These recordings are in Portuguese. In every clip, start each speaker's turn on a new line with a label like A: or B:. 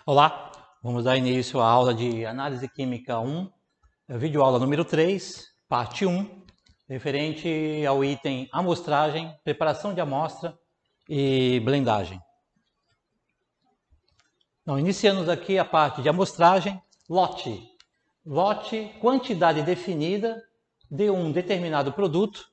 A: Olá, vamos dar início à aula de Análise Química 1, videoaula número 3, parte 1, referente ao item amostragem, preparação de amostra e blendagem. Então, iniciamos aqui a parte de amostragem, lote. Lote, quantidade definida de um determinado produto,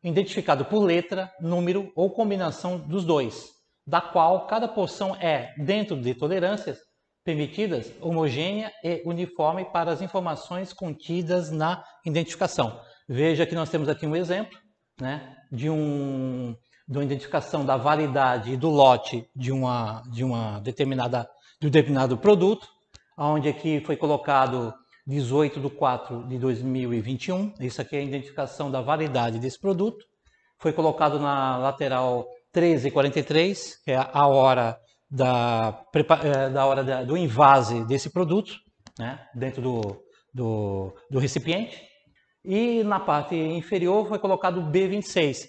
A: identificado por letra, número ou combinação dos dois, da qual cada porção é, dentro de tolerâncias permitidas, homogênea e uniforme para as informações contidas na identificação. Veja que nós temos aqui um exemplo, né, de uma identificação da validade do lote de um determinado produto, onde aqui foi colocado 18/4/2021, isso aqui é a identificação da validade desse produto. Foi colocado na lateral 13:43, que é a hora do invase desse produto, né, dentro do recipiente. E na parte inferior foi colocado B26.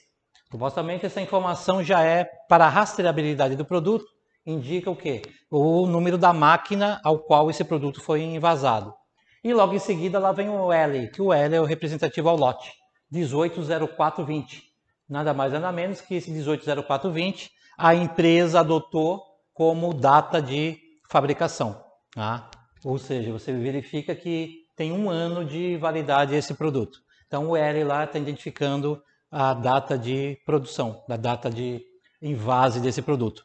A: Supostamente essa informação já é para a rastreabilidade do produto, indica o quê? O número da máquina ao qual esse produto foi envasado. E logo em seguida lá vem o L, que o L é o representativo ao lote, 18/04/20. Nada mais nada menos que esse 18/04/20 a empresa adotou como data de fabricação. Tá? Ou seja, você verifica que tem 1 ano de validade esse produto. Então o L lá está identificando a data de produção, a data de invase desse produto.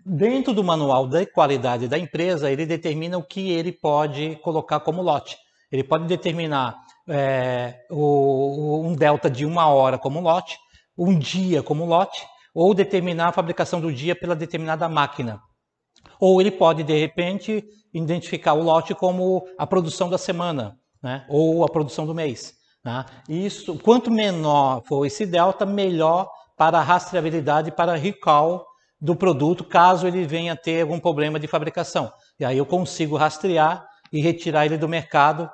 A: Dentro do manual de qualidade da empresa, ele determina o que ele pode colocar como lote. Ele pode determinar um delta de 1 hora como lote, um dia como lote, ou determinar a fabricação do dia pela determinada máquina. Ou ele pode, de repente, identificar o lote como a produção da semana, né? Ou a produção do mês. Né? Isso, quanto menor for esse delta, melhor para a rastreabilidade, para recall do produto, caso ele venha ter algum problema de fabricação. E aí eu consigo rastrear e retirar ele do mercado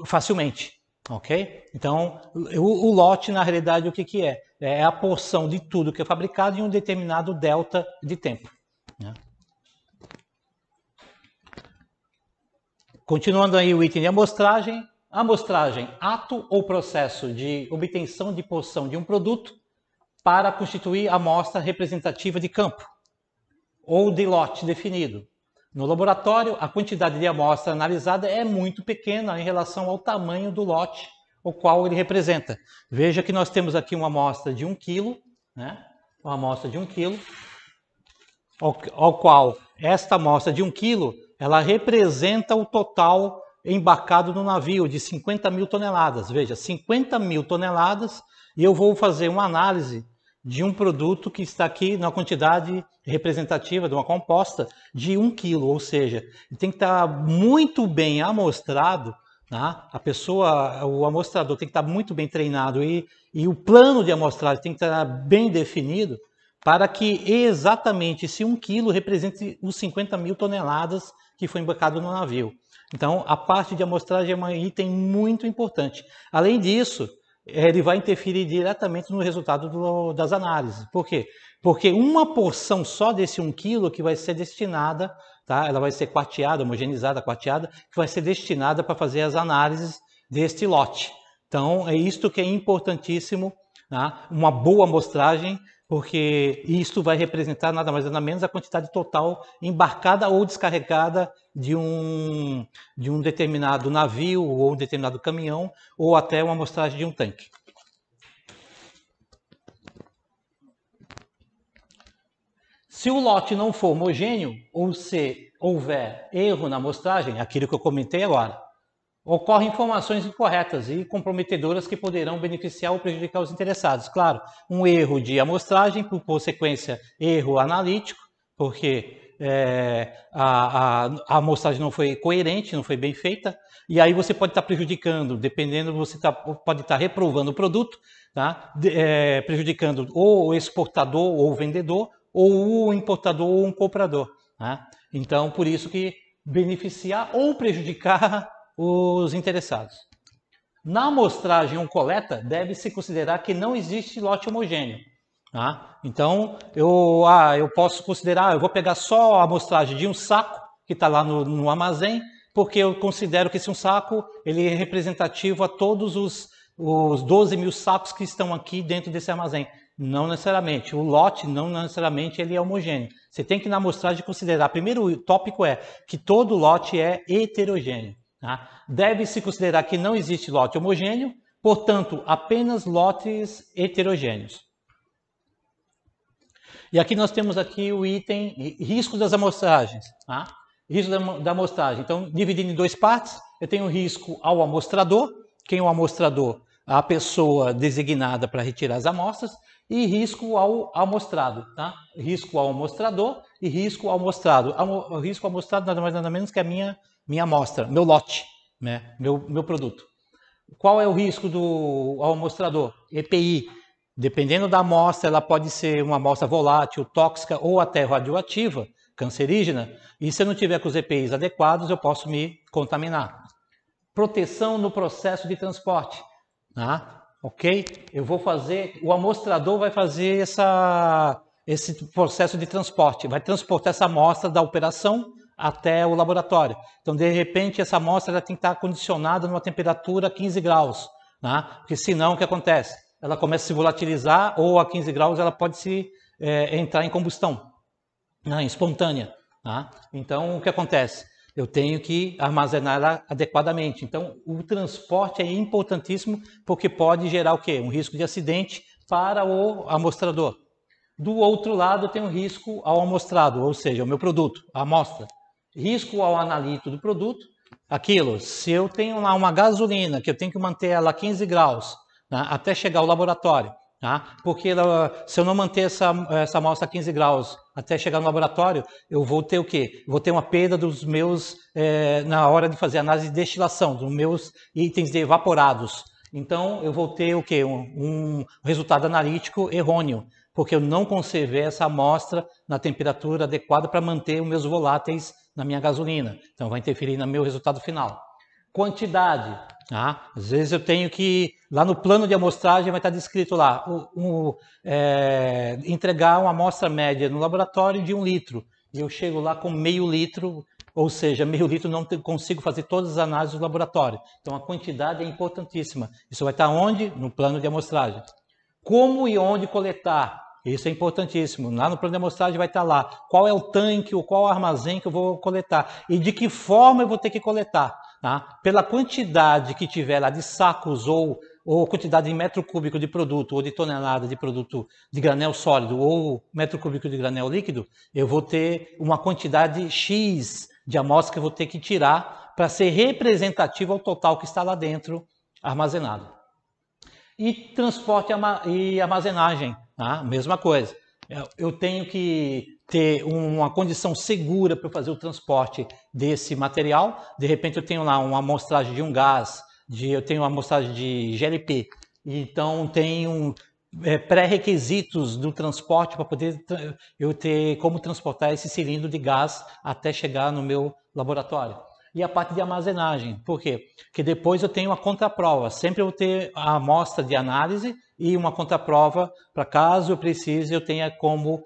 A: facilmente. Ok? Então, o lote, na realidade, o que é? É a porção de tudo que é fabricado em um determinado delta de tempo. Né? Continuando aí o item de amostragem. Amostragem, ato ou processo de obtenção de porção de um produto para constituir a amostra representativa de campo ou de lote definido. No laboratório, a quantidade de amostra analisada é muito pequena em relação ao tamanho do lote o qual ele representa. Veja que nós temos aqui uma amostra de 1 kg, né? Uma amostra de 1 kg, ao qual esta amostra de 1 kg, ela representa o total embarcado no navio de 50.000 toneladas. Veja, 50.000 toneladas, e eu vou fazer uma análise de um produto que está aqui na quantidade representativa de uma composta de 1 kg, ou seja, tem que estar muito bem amostrado, né? O amostrador tem que estar muito bem treinado e o plano de amostragem tem que estar bem definido para que exatamente esse 1 kg represente os 50.000 toneladas que foi embarcado no navio. Então, a parte de amostragem é um item muito importante. Além disso, ele vai interferir diretamente no resultado das análises. Por quê? Porque uma porção só desse 1 kg que vai ser destinada, tá? Ela vai ser quarteada, homogeneizada, quarteada, que vai ser destinada para fazer as análises deste lote. Então, é isto que é importantíssimo, tá? Uma boa amostragem, porque isto vai representar nada mais nada menos a quantidade total embarcada ou descarregada de um determinado navio ou um determinado caminhão ou até uma amostragem de um tanque. Se o lote não for homogêneo ou se houver erro na amostragem, aquilo que eu comentei agora, ocorrem informações incorretas e comprometedoras que poderão beneficiar ou prejudicar os interessados. Claro, um erro de amostragem, por consequência, erro analítico, porque a amostragem não foi coerente, não foi bem feita, e aí você pode estar prejudicando, dependendo, você pode estar reprovando o produto, tá? Prejudicando ou o exportador ou o vendedor, ou o importador ou um comprador. Tá? Então, por isso que beneficiar ou prejudicar os interessados. Na amostragem ou coleta, deve-se considerar que não existe lote homogêneo. Tá? Então, eu posso considerar, eu vou pegar só a amostragem de um saco que está lá no armazém, porque eu considero que esse um saco ele é representativo a todos os 12 mil sacos que estão aqui dentro desse armazém. Não necessariamente. O lote, não necessariamente, ele é homogêneo. Você tem que, na amostragem, considerar. Primeiro o tópico é que todo lote é heterogêneo. Tá? Deve-se considerar que não existe lote homogêneo, portanto, apenas lotes heterogêneos. E aqui nós temos aqui o item risco das amostragens. Tá? Risco da amostragem. Então, dividindo em duas partes, eu tenho risco ao amostrador. Quem é o amostrador? A pessoa designada para retirar as amostras. E risco ao amostrado. Tá? Risco ao amostrador e risco ao amostrado. O risco ao amostrado nada mais nada menos que a minha amostra, meu lote, né? meu produto. Qual é o risco ao amostrador? EPI. Dependendo da amostra, ela pode ser uma amostra volátil, tóxica ou até radioativa, cancerígena. E se eu não tiver com os EPIs adequados, eu posso me contaminar. Proteção no processo de transporte. Tá? Ok? Eu vou fazer, o amostrador vai fazer esse processo de transporte, vai transportar essa amostra da operação até o laboratório. Então, de repente, essa amostra tem que estar condicionada numa temperatura 15 graus, né? Porque senão, o que acontece? Ela começa a se volatilizar ou a 15 graus ela pode entrar em combustão, né? Espontânea. Né? Então, o que acontece? Eu tenho que armazenar ela adequadamente. Então, o transporte é importantíssimo porque pode gerar o quê? Um risco de acidente para o amostrador. Do outro lado, eu tenho risco ao amostrado, ou seja, o meu produto, a amostra. Risco ao analito do produto, aquilo, se eu tenho lá uma gasolina, que eu tenho que manter ela a 15 graus, né, até chegar ao laboratório, tá? Porque se eu não manter essa amostra a 15 graus até chegar no laboratório, eu vou ter o quê? Vou ter uma perda dos meus, na hora de fazer análise de destilação, dos meus itens de evaporados. Então, eu vou ter o quê? Um resultado analítico errôneo, porque eu não conservei essa amostra na temperatura adequada para manter os meus voláteis na minha gasolina. Então, vai interferir no meu resultado final. Quantidade. Tá? Às vezes eu tenho que, lá no plano de amostragem vai estar descrito lá, entregar uma amostra média no laboratório de 1 litro. E eu chego lá com meio litro, ou seja, meio litro não consigo fazer todas as análises do laboratório. Então, a quantidade é importantíssima. Isso vai estar onde? No plano de amostragem. Como e onde coletar? Isso é importantíssimo. Lá no plano de amostragem vai estar lá qual é o tanque ou qual é o armazém que eu vou coletar e de que forma eu vou ter que coletar. Tá? Pela quantidade que tiver lá de sacos ou quantidade de metro cúbico de produto ou de tonelada de produto de granel sólido ou metro cúbico de granel líquido, eu vou ter uma quantidade X de amostra que eu vou ter que tirar para ser representativo ao total que está lá dentro armazenado. E transporte e armazenagem, tá? Mesma coisa. Eu tenho que ter uma condição segura para fazer o transporte desse material. De repente eu tenho lá uma amostragem de um gás, eu tenho uma amostragem de GLP. Então tem pré-requisitos do transporte para poder eu ter como transportar esse cilindro de gás até chegar no meu laboratório. E a parte de armazenagem. Por quê? Porque depois eu tenho a contraprova. Sempre eu vou ter a amostra de análise e uma contraprova para caso eu precise, eu tenha como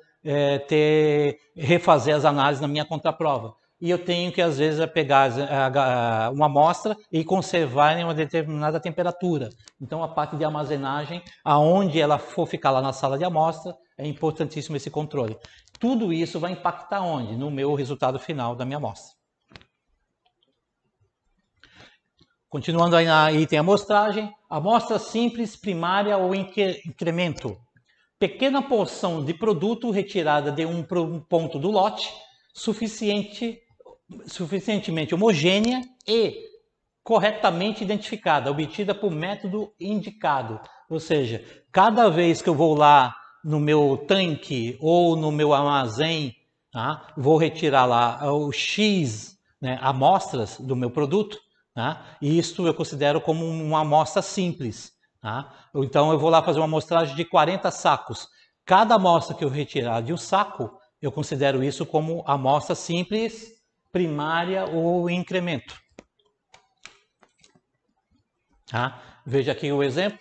A: refazer as análises na minha contraprova. E eu tenho que, às vezes, pegar uma amostra e conservar em uma determinada temperatura. Então, a parte de armazenagem, aonde ela for ficar lá na sala de amostra, é importantíssimo esse controle. Tudo isso vai impactar onde? No meu resultado final da minha amostra. Continuando aí na item amostragem, amostra simples, primária ou incremento. Pequena porção de produto retirada de um ponto do lote, suficientemente homogênea e corretamente identificada, obtida por método indicado. Ou seja, cada vez que eu vou lá no meu tanque ou no meu armazém, tá, vou retirar lá o X, né, amostras do meu produto, tá, e isto eu considero como uma amostra simples. Tá? Então eu vou lá fazer uma amostragem de 40 sacos. Cada amostra que eu retirar de um saco, eu considero isso como amostra simples, primária ou incremento. Tá? Veja aqui o exemplo.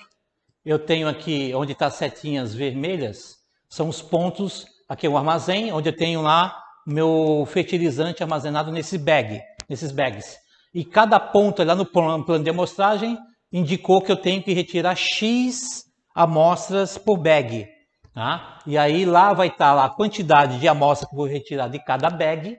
A: Eu tenho aqui onde está as setinhas vermelhas, São os pontos, aqui é o armazém, onde eu tenho lá meu fertilizante armazenado nesses bags. E cada ponto lá no plano de amostragem indicou que eu tenho que retirar X amostras por bag. Tá? E aí lá vai estar lá a quantidade de amostras que eu vou retirar de cada bag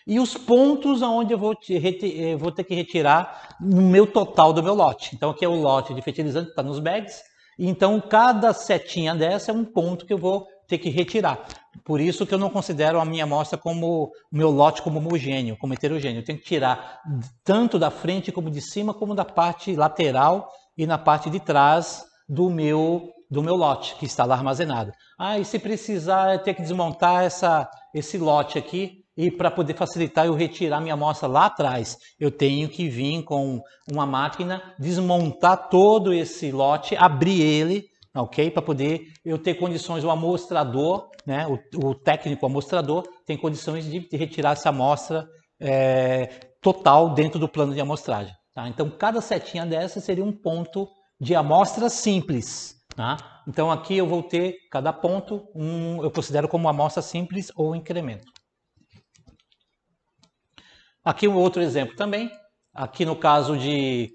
A: e os pontos onde eu vou ter que retirar no meu total do meu lote. Então aqui é o lote de fertilizante que está nos bags. Então cada setinha dessa é um ponto que eu vou ter que retirar. Por isso que eu não considero a minha amostra como o meu lote como homogêneo, como heterogêneo. Eu tenho que tirar tanto da frente como de cima, como da parte lateral e na parte de trás do meu lote, que está lá armazenado. E se precisar, eu ter que desmontar esse lote aqui, e para poder facilitar eu retirar minha amostra lá atrás, eu tenho que vir com uma máquina, desmontar todo esse lote, abrir ele, ok? Para poder eu ter condições, o amostrador, né? O técnico amostrador tem condições de retirar essa amostra total dentro do plano de amostragem. Tá? Então, cada setinha dessa seria um ponto de amostra simples. Tá? Então, aqui eu vou ter cada ponto, eu considero como amostra simples ou incremento. Aqui um outro exemplo também, aqui no caso de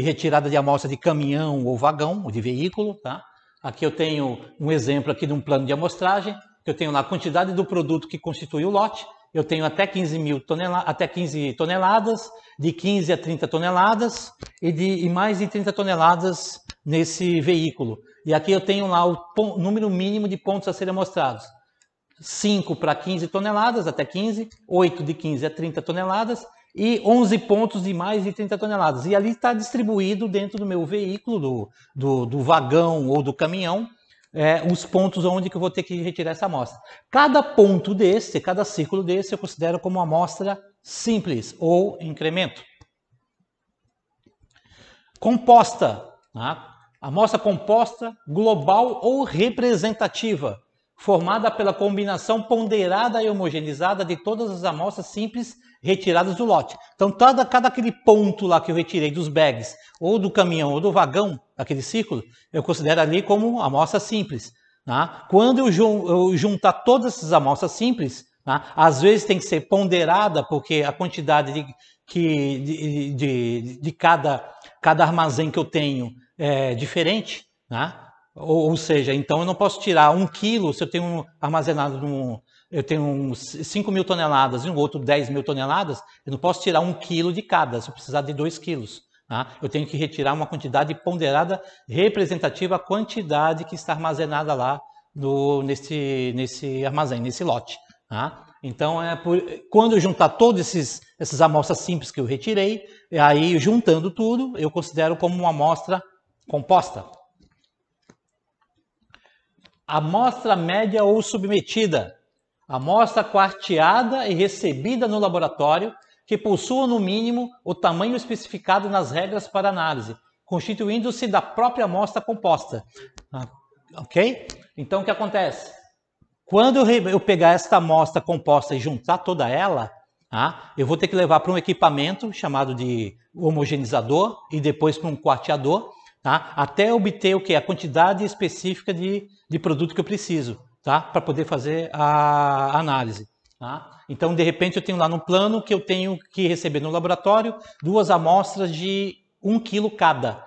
A: retirada de amostra de caminhão ou vagão, ou de veículo, tá? Aqui eu tenho um exemplo aqui de um plano de amostragem, que eu tenho lá a quantidade do produto que constitui o lote, eu tenho até 15 toneladas, de 15 a 30 toneladas e mais de 30 toneladas nesse veículo. E aqui eu tenho lá o número mínimo de pontos a serem amostrados. 5 para 15 toneladas, até 15, 8 de 15 a 30 toneladas e 11 pontos de mais de 30 toneladas. E ali está distribuído dentro do meu veículo, do vagão ou do caminhão, os pontos onde que eu vou ter que retirar essa amostra. Cada ponto desse, cada círculo desse, eu considero como uma amostra simples ou incremento. Composta, tá? Amostra composta, global ou representativa, formada pela combinação ponderada e homogeneizada de todas as amostras simples retiradas do lote. Então, cada aquele ponto lá que eu retirei dos bags, ou do caminhão, ou do vagão, aquele círculo, eu considero ali como amostra simples. Tá? Quando eu juntar todas essas amostras simples, tá? Às vezes tem que ser ponderada, porque a quantidade de cada armazém que eu tenho é diferente, tá? Ou seja, então eu não posso tirar 1 quilo se eu tenho armazenado eu tenho 5.000 toneladas e um outro 10.000 toneladas, eu não posso tirar 1 quilo de cada, se eu precisar de 2 quilos. Tá? Eu tenho que retirar uma quantidade ponderada representativa à quantidade que está armazenada lá nesse armazém, nesse lote. Tá? Então, quando eu juntar todas essas amostras simples que eu retirei, aí juntando tudo, eu considero como uma amostra composta. Amostra média ou submetida. Amostra quarteada e recebida no laboratório que possua no mínimo o tamanho especificado nas regras para análise, constituindo-se da própria amostra composta. Ok? Então o que acontece? Quando eu pegar esta amostra composta e juntar toda ela, eu vou ter que levar para um equipamento chamado de homogeneizador e depois para um quarteador, até obter o que? A quantidade específica de produto que eu preciso, para poder fazer a análise. Então, de repente, eu tenho lá no plano que eu tenho que receber no laboratório 2 amostras de 1 quilo cada.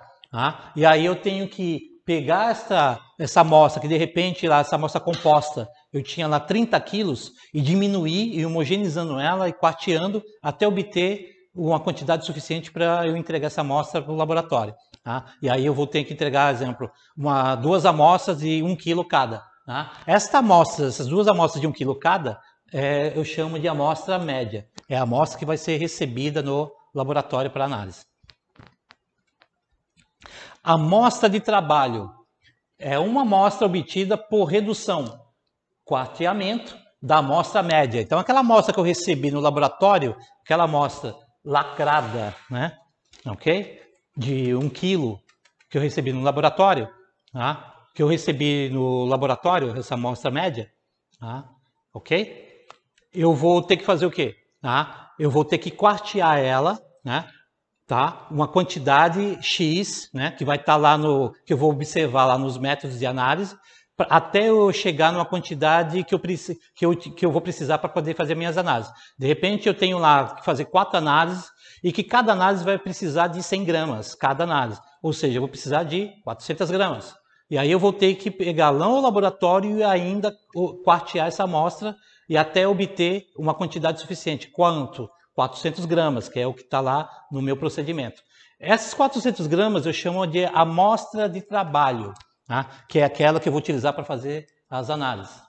A: E aí eu tenho que pegar essa amostra, que de repente, lá, essa amostra composta, eu tinha lá 30 quilos, e diminuir e homogeneizando ela e quarteando até obter uma quantidade suficiente para eu entregar essa amostra para o laboratório. E aí eu vou ter que entregar, exemplo, 2 amostras de 1 quilo cada. Essas 2 amostras de 1 quilo cada, eu chamo de amostra média. É a amostra que vai ser recebida no laboratório para análise. Amostra de trabalho é uma amostra obtida por redução, quarteamento da amostra média. Então, aquela amostra que eu recebi no laboratório, aquela amostra lacrada, né? Ok? De 1 quilo que eu recebi no laboratório, essa amostra média, ok? Eu vou ter que fazer o quê? Eu vou ter que quartear ela, uma quantidade X, que vai estar lá que eu vou observar lá nos métodos de análise, até eu chegar numa quantidade que eu vou precisar para poder fazer minhas análises. De repente eu tenho lá que fazer 4 análises e que cada análise vai precisar de 100 gramas, cada análise. Ou seja, eu vou precisar de 400 gramas. E aí eu vou ter que pegar lá no laboratório e ainda quartear essa amostra e até obter uma quantidade suficiente. Quanto? 400 gramas, que é o que está lá no meu procedimento. Essas 400 gramas eu chamo de amostra de trabalho, tá? Que é aquela que eu vou utilizar para fazer as análises.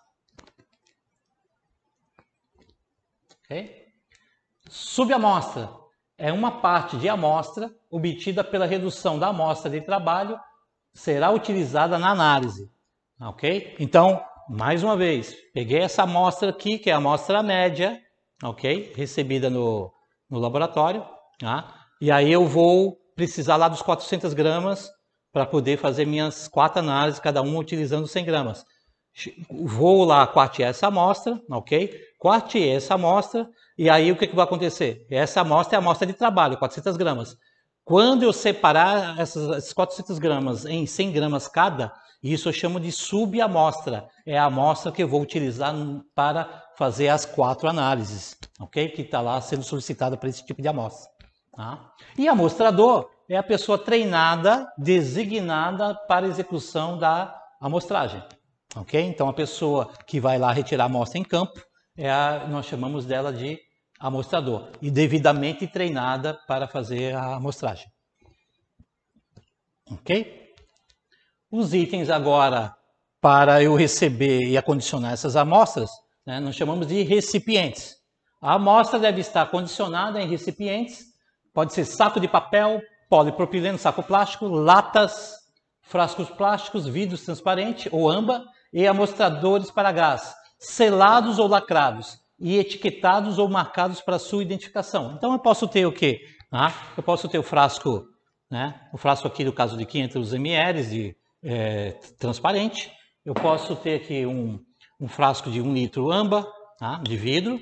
A: Okay? Subamostra é uma parte de amostra obtida pela redução da amostra de trabalho, será utilizada na análise. Ok? Então, mais uma vez, peguei essa amostra aqui, que é a amostra média, ok? Recebida no laboratório, tá? E aí eu vou precisar lá dos 400 gramas para poder fazer minhas 4 análises, cada uma utilizando 100 gramas. Vou lá quartear essa amostra, ok? Quarteei essa amostra e aí o que vai acontecer? Essa amostra é a amostra de trabalho, 400 gramas. Quando eu separar essas 400 gramas em 100 gramas cada, isso eu chamo de subamostra. É a amostra que eu vou utilizar para fazer as 4 análises, ok? Que está lá sendo solicitada para esse tipo de amostra. Tá? E amostrador é a pessoa treinada, designada para execução da amostragem. Ok? Então, a pessoa que vai lá retirar a amostra em campo, nós chamamos dela de amostrador. E devidamente treinada para fazer a amostragem. Ok? Os itens agora, para eu receber e acondicionar essas amostras, né, nós chamamos de recipientes. A amostra deve estar condicionada em recipientes. Pode ser saco de papel, polipropileno, saco plástico, latas, frascos plásticos, vidros transparentes ou âmbar e amostradores para gás, selados ou lacrados e etiquetados ou marcados para sua identificação. Então eu posso ter o quê? Eu posso ter o frasco, né? O frasco aqui no caso de 500 ml de transparente. Eu posso ter aqui um frasco de 1 litro âmbar, tá? De vidro.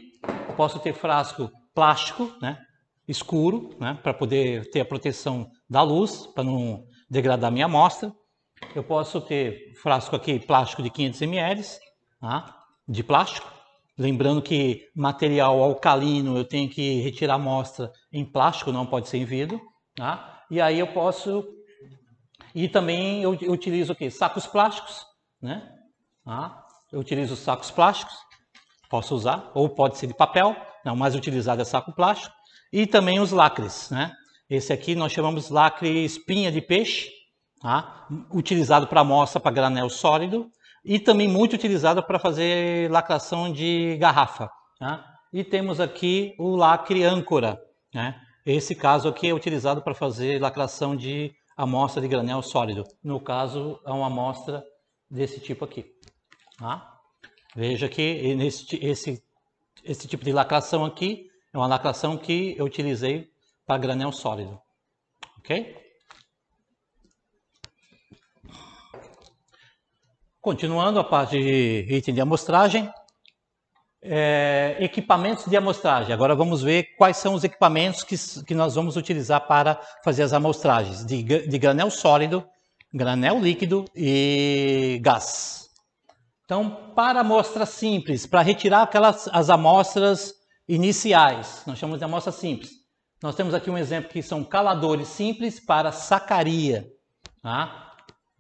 A: Eu posso ter frasco plástico, né? Escuro, né? Para poder ter a proteção da luz, para não degradar minha amostra. Eu posso ter frasco aqui plástico de 500 ml, tá? De plástico. Lembrando que material alcalino eu tenho que retirar a amostra em plástico, não pode ser em vidro. Tá? E aí eu posso... E também eu utilizo o quê? Sacos plásticos, né? Tá? Eu utilizo sacos plásticos, posso usar, ou pode ser de papel, não, mais utilizado é saco plástico. E também os lacres, né? Esse aqui nós chamamos lacre espinha de peixe, tá? Utilizado para amostra para granel sólido e também muito utilizado para fazer lacração de garrafa. Tá? E temos aqui o lacre âncora, né? Esse caso aqui é utilizado para fazer lacração de amostra de granel sólido. No caso, é uma amostra desse tipo aqui. Tá? Veja que esse tipo de lacração aqui é uma lacração que eu utilizei para granel sólido. Ok? Continuando a parte de item de amostragem, equipamentos de amostragem. Agora vamos ver quais são os equipamentos que nós vamos utilizar para fazer as amostragens de granel sólido, granel líquido e gás. Então, para amostra simples, para retirar as amostras iniciais, nós chamamos de amostra simples. Nós temos aqui um exemplo que são caladores simples para sacaria. Tá?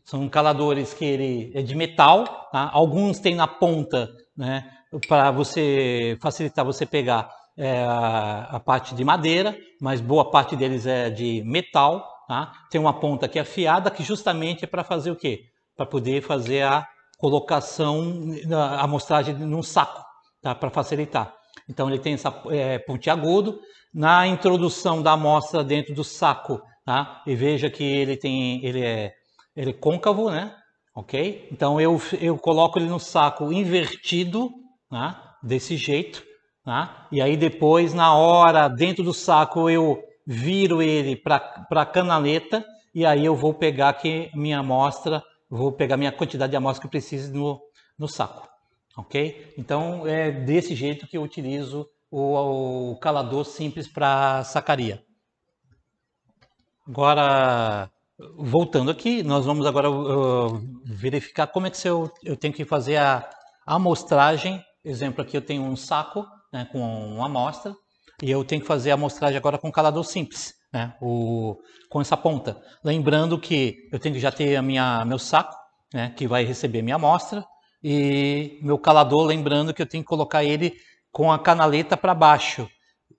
A: São caladores que ele é de metal, tá? Alguns tem na ponta, né, para você facilitar você pegar a parte de madeira, mas boa parte deles é de metal. Tá? Tem uma ponta que é afiada, que justamente é para fazer o quê? Para poder fazer a colocação, a amostragem num saco, tá? Para facilitar. Então ele tem essa pontiagudo. Na introdução da amostra dentro do saco, tá? E veja que ele é côncavo, né? Ok? Então eu coloco ele no saco invertido, né? Desse jeito, né? E aí depois, na hora, dentro do saco, eu viro ele para a canaleta e aí eu vou pegar aqui minha amostra, vou pegar minha quantidade de amostra que eu preciso no saco. Ok? Então é desse jeito que eu utilizo o calador simples para sacaria. Agora, voltando aqui, nós vamos agora verificar como é que eu tenho que fazer a amostragem. Exemplo, aqui eu tenho um saco, né, com uma amostra, e eu tenho que fazer a amostragem agora com calador simples, né, com essa ponta. Lembrando que eu tenho que já ter meu saco, né, que vai receber minha amostra, e meu calador, lembrando que eu tenho que colocar ele com a canaleta para baixo.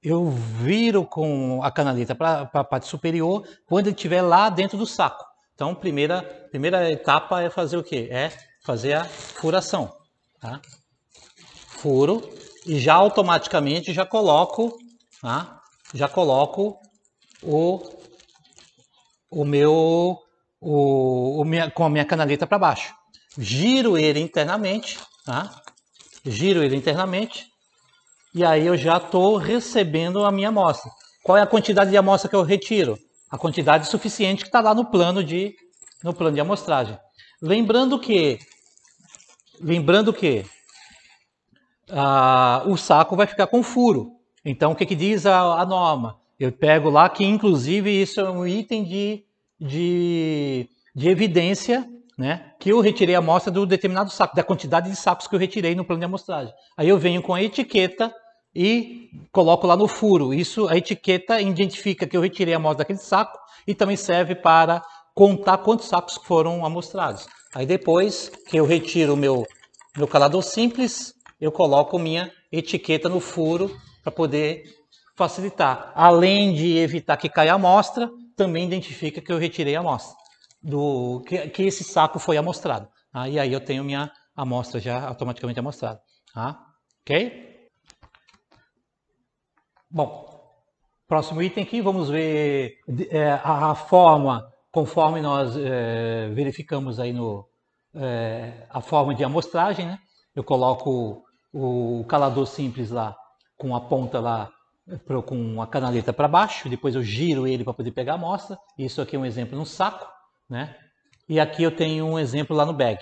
A: Eu viro com a canaleta para a parte superior quando ele estiver lá dentro do saco. Então, primeira etapa é fazer o quê? É fazer a furação. Tá? Furo e já automaticamente já coloco, tá? Já coloco com a minha canaleta para baixo. Giro ele internamente, tá? Giro ele internamente e aí eu já estou recebendo a minha amostra. Qual é a quantidade de amostra que eu retiro? A quantidade suficiente que está lá no plano de amostragem. Lembrando que o saco vai ficar com furo. Então, o que diz a norma? Eu pego lá que, inclusive, isso é um item de evidência, né? Que eu retirei a amostra do determinado saco, da quantidade de sacos que eu retirei no plano de amostragem. Aí eu venho com a etiqueta e coloco lá no furo. Isso, a etiqueta identifica que eu retirei a amostra daquele saco e também serve para contar quantos sacos foram amostrados. Aí depois que eu retiro o meu calador simples, eu coloco minha etiqueta no furo para poder facilitar. Além de evitar que caia a amostra, também identifica que eu retirei a amostra, que esse saco foi amostrado. Tá? E aí eu tenho minha amostra já automaticamente amostrada. Tá? Ok? Bom, próximo item aqui, vamos ver a forma, conforme nós verificamos aí a forma de amostragem, né? Eu coloco o calador simples lá, com a ponta lá, com a canaleta para baixo, depois eu giro ele para poder pegar a amostra. Isso aqui é um exemplo no saco, né? E aqui eu tenho um exemplo lá no bag.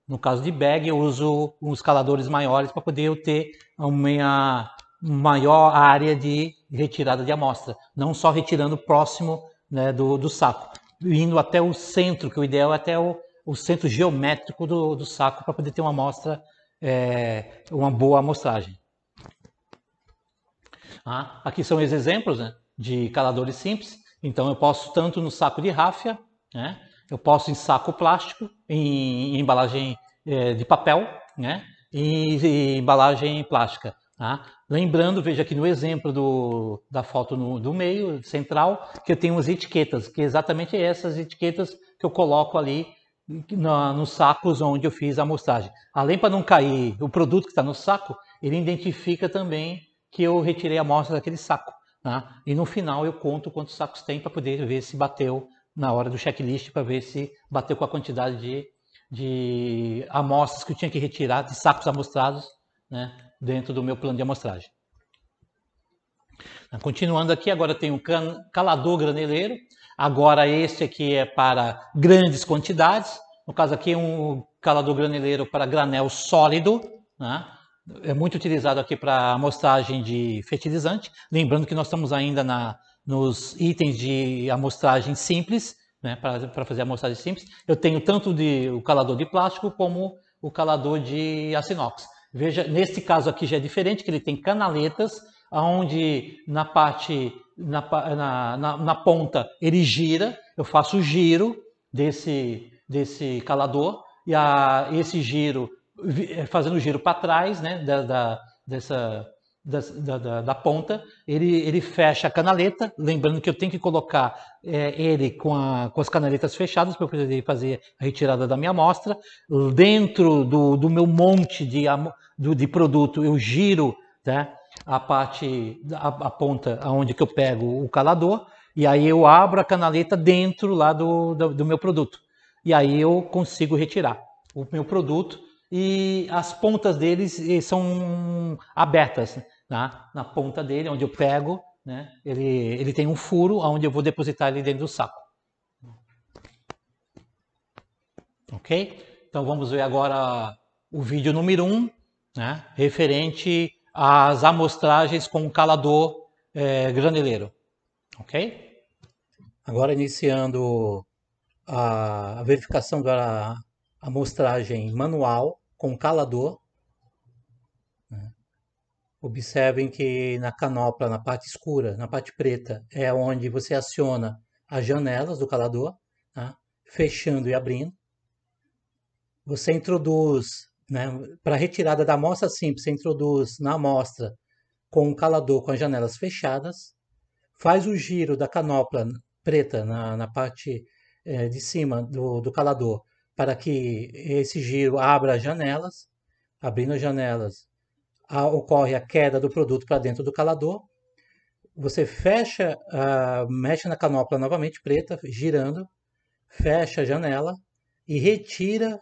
A: No caso de bag, eu uso os caladores maiores para poder eu ter uma maior área de retirada de amostra, não só retirando próximo, né, do saco, indo até o centro, que o ideal é até o centro geométrico do saco para poder ter uma amostra, uma boa amostragem. Aqui são os exemplos, né, de caladores simples. Então eu posso tanto no saco de ráfia, né, eu posso em saco plástico, em embalagem de papel, né, e embalagem plástica. Tá? Lembrando, veja aqui no exemplo da foto do meio central, que eu tenho as etiquetas, que é exatamente essas etiquetas que eu coloco ali nos sacos onde eu fiz a amostragem. Além para não cair o produto que está no saco, ele identifica também que eu retirei a amostra daquele saco. Tá? E no final eu conto quantos sacos tem para poder ver se bateu na hora do checklist, para ver se bateu com a quantidade de amostras que eu tinha que retirar, de sacos amostrados, né, dentro do meu plano de amostragem. Continuando aqui, agora tem um calador graneleiro. Agora este aqui é para grandes quantidades. No caso aqui é um calador graneleiro para granel sólido, né? É muito utilizado aqui para amostragem de fertilizante. Lembrando que nós estamos ainda nos itens de amostragem simples, né, para fazer amostragem simples. Eu tenho tanto o calador de plástico como o calador de aço inox. Veja, nesse caso aqui já é diferente, que ele tem canaletas, onde na ponta ele gira, eu faço o giro desse calador, e esse giro, fazendo o giro para trás, né, da ponta, ele fecha a canaleta, lembrando que eu tenho que colocar ele com as canaletas fechadas para eu poder fazer a retirada da minha amostra. Dentro do meu monte de produto, eu giro, tá, a ponta onde que eu pego o calador, e aí eu abro a canaleta dentro lá do meu produto. E aí eu consigo retirar o meu produto, e as pontas deles são abertas, tá? Na ponta dele, onde eu pego, né, ele tem um furo onde eu vou depositar ele dentro do saco. Ok? Então vamos ver agora o vídeo número 1, né, referente às amostragens com calador graneleiro. Ok? Agora iniciando a verificação da amostragem manual com calador. Observem que na canopla, na parte escura, na parte preta, é onde você aciona as janelas do calador, tá? Fechando e abrindo. Você introduz, né, para retirada da amostra simples, você introduz na amostra com o calador com as janelas fechadas, faz o giro da canopla preta na parte de cima do calador, para que esse giro abra as janelas. Abrindo as janelas, ocorre a queda do produto para dentro do calador. Você fecha, mexe na canopla novamente preta, girando, fecha a janela e retira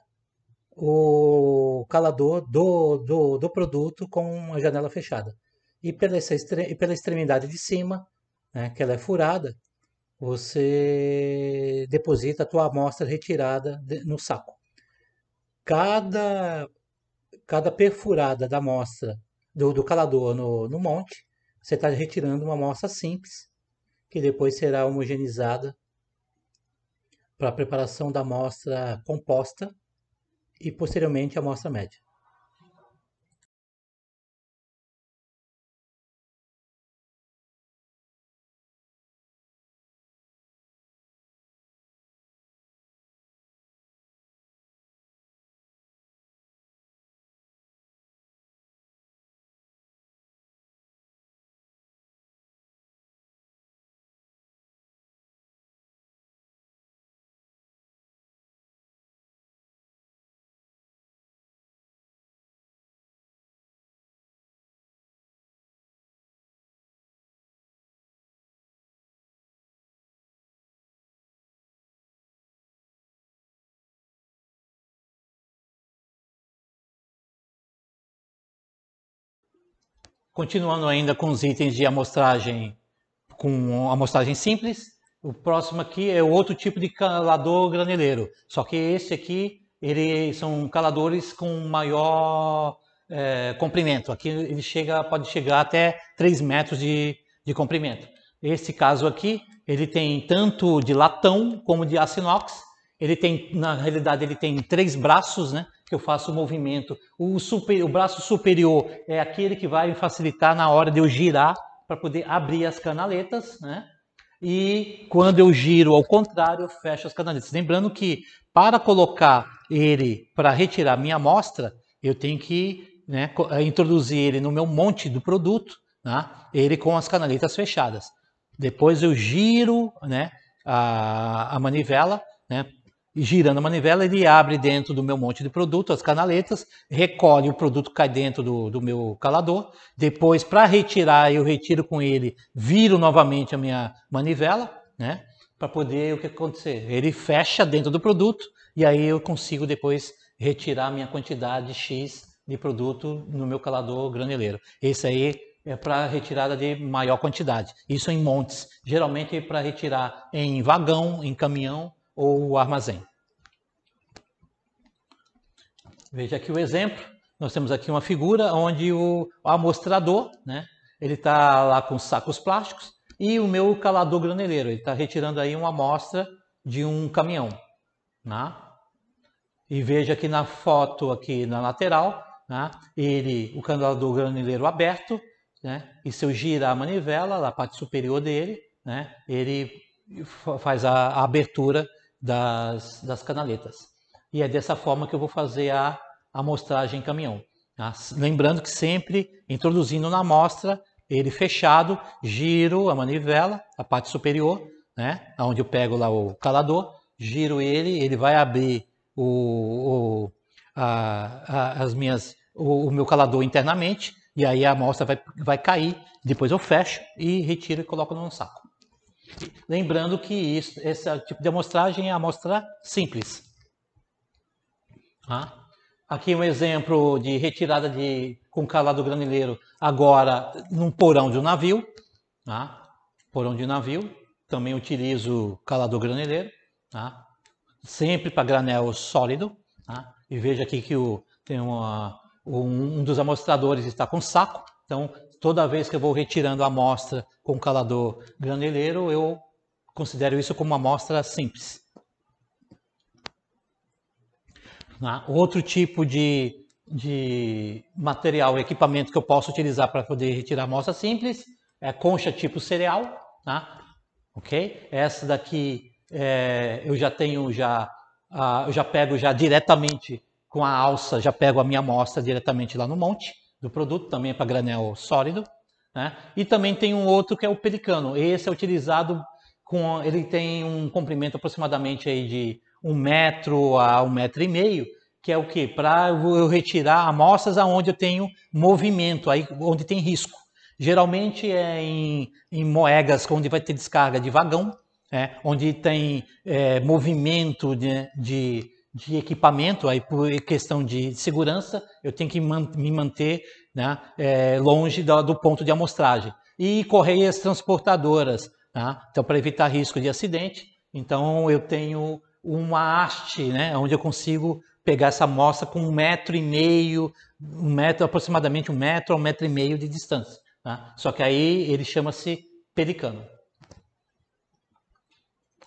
A: o calador do produto com a janela fechada. E pela extremidade de cima, né, que ela é furada, você deposita a tua amostra retirada no saco. Cada perfurada da amostra do calador no monte, você está retirando uma amostra simples, que depois será homogeneizada para a preparação da amostra composta e posteriormente a amostra média. Continuando ainda com os itens de amostragem, com amostragem simples, o próximo aqui é outro tipo de calador graneleiro, só que esse aqui, eles são caladores com maior comprimento. Aqui ele pode chegar até 3 metros de comprimento. Esse caso aqui, ele tem tanto de latão como de aço inox. Ele tem, na realidade, ele tem 3 braços, né? Que eu faço o movimento. O braço superior é aquele que vai facilitar na hora de eu girar para poder abrir as canaletas, né? E quando eu giro ao contrário, eu fecho as canaletas. Lembrando que para colocar ele, para retirar minha amostra, eu tenho que, né, introduzir ele no meu monte do produto, né, ele com as canaletas fechadas. Depois eu giro, né, a manivela, né, girando a manivela, ele abre dentro do meu monte de produto, as canaletas, recolhe o produto que cai dentro do meu calador. Depois, para retirar, eu retiro com ele, viro novamente a minha manivela, né? Para poder, o que acontecer? Ele fecha dentro do produto e aí eu consigo depois retirar a minha quantidade X de produto no meu calador graneleiro. Esse aí é para retirada de maior quantidade. Isso em montes. Geralmente é para retirar em vagão, em caminhão, ou armazém. Veja aqui o exemplo. Nós temos aqui uma figura onde o amostrador, né, ele está lá com sacos plásticos e o meu calador graneleiro, ele está retirando aí uma amostra de um caminhão. Né? E veja aqui na foto, aqui na lateral, né, o calador graneleiro aberto, né, e se eu girar a manivela, na parte superior dele, né, ele faz a abertura das canaletas. E é dessa forma que eu vou fazer a amostragem em caminhão. Tá? Lembrando que sempre introduzindo na amostra, ele fechado, giro a manivela, a parte superior, né, onde eu pego lá o calador, giro ele vai abrir o meu calador internamente, e aí a amostra vai cair, depois eu fecho e retiro e coloco no saco. Lembrando que esse tipo de amostragem é a amostra simples. Tá? Aqui um exemplo de retirada com calador graneleiro, agora num porão de um navio. Tá? Porão de navio, também utilizo calador graneleiro. Tá? Sempre para granel sólido. Tá? E veja aqui que tem um dos amostradores está com saco. Então, toda vez que eu vou retirando a amostra com calador graneleiro, eu considero isso como uma amostra simples. Né? Outro tipo de material, equipamento que eu posso utilizar para poder retirar amostra simples é a concha tipo cereal, tá? Ok? Essa daqui eu já tenho eu já pego já diretamente com a alça, já pego a minha amostra diretamente lá no monte do produto, também é para granel sólido, né? E também tem um outro que é o pelicano. Esse é utilizado ele tem um comprimento aproximadamente aí de 1 metro a 1,5 metro, que é o que? Para eu retirar amostras aonde eu tenho movimento, aí onde tem risco. Geralmente é em moegas onde vai ter descarga de vagão, onde tem movimento de equipamento, aí por questão de segurança, eu tenho que me manter, né, longe do ponto de amostragem. E correias transportadoras, tá? Então, para evitar risco de acidente, então eu tenho uma haste, né, onde eu consigo pegar essa amostra com 1,5 metro, aproximadamente 1 metro a 1,5 metro de distância. Tá? Só que aí ele chama-se pelicano.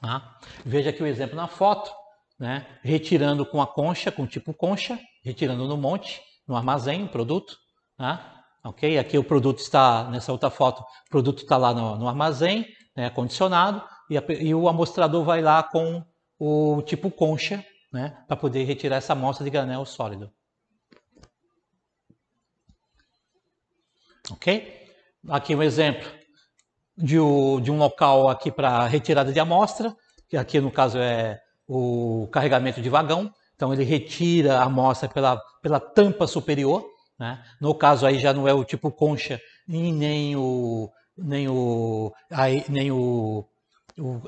A: Tá? Veja aqui o exemplo na foto, né? Retirando com a concha, com tipo concha, retirando no monte, no armazém, o produto. Tá? Ok? Aqui o produto está, nessa outra foto, o produto está lá no armazém, né, condicionado, e o amostrador vai lá com o tipo concha, né, para poder retirar essa amostra de granel sólido. Ok? Aqui um exemplo de um local aqui para retirada de amostra, que aqui no caso é o carregamento de vagão. Então ele retira a amostra pela tampa superior, né? No caso aí já não é o tipo concha e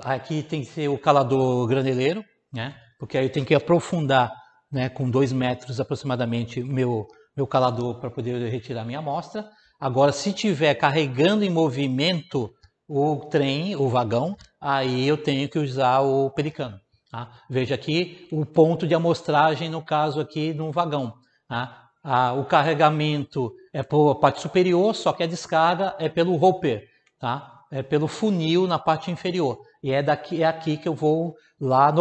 A: aqui tem que ser o calador graneleiro, né? Porque aí tem que aprofundar, né, com 2 metros aproximadamente meu calador para poder retirar minha amostra. Agora, se tiver carregando em movimento o trem, o vagão, aí eu tenho que usar o pelicano. Tá? Veja aqui o ponto de amostragem, no caso aqui no vagão. Tá? O carregamento é por parte superior, só que a descarga é pelo hopper, tá? É pelo funil na parte inferior. E é aqui que eu vou lá,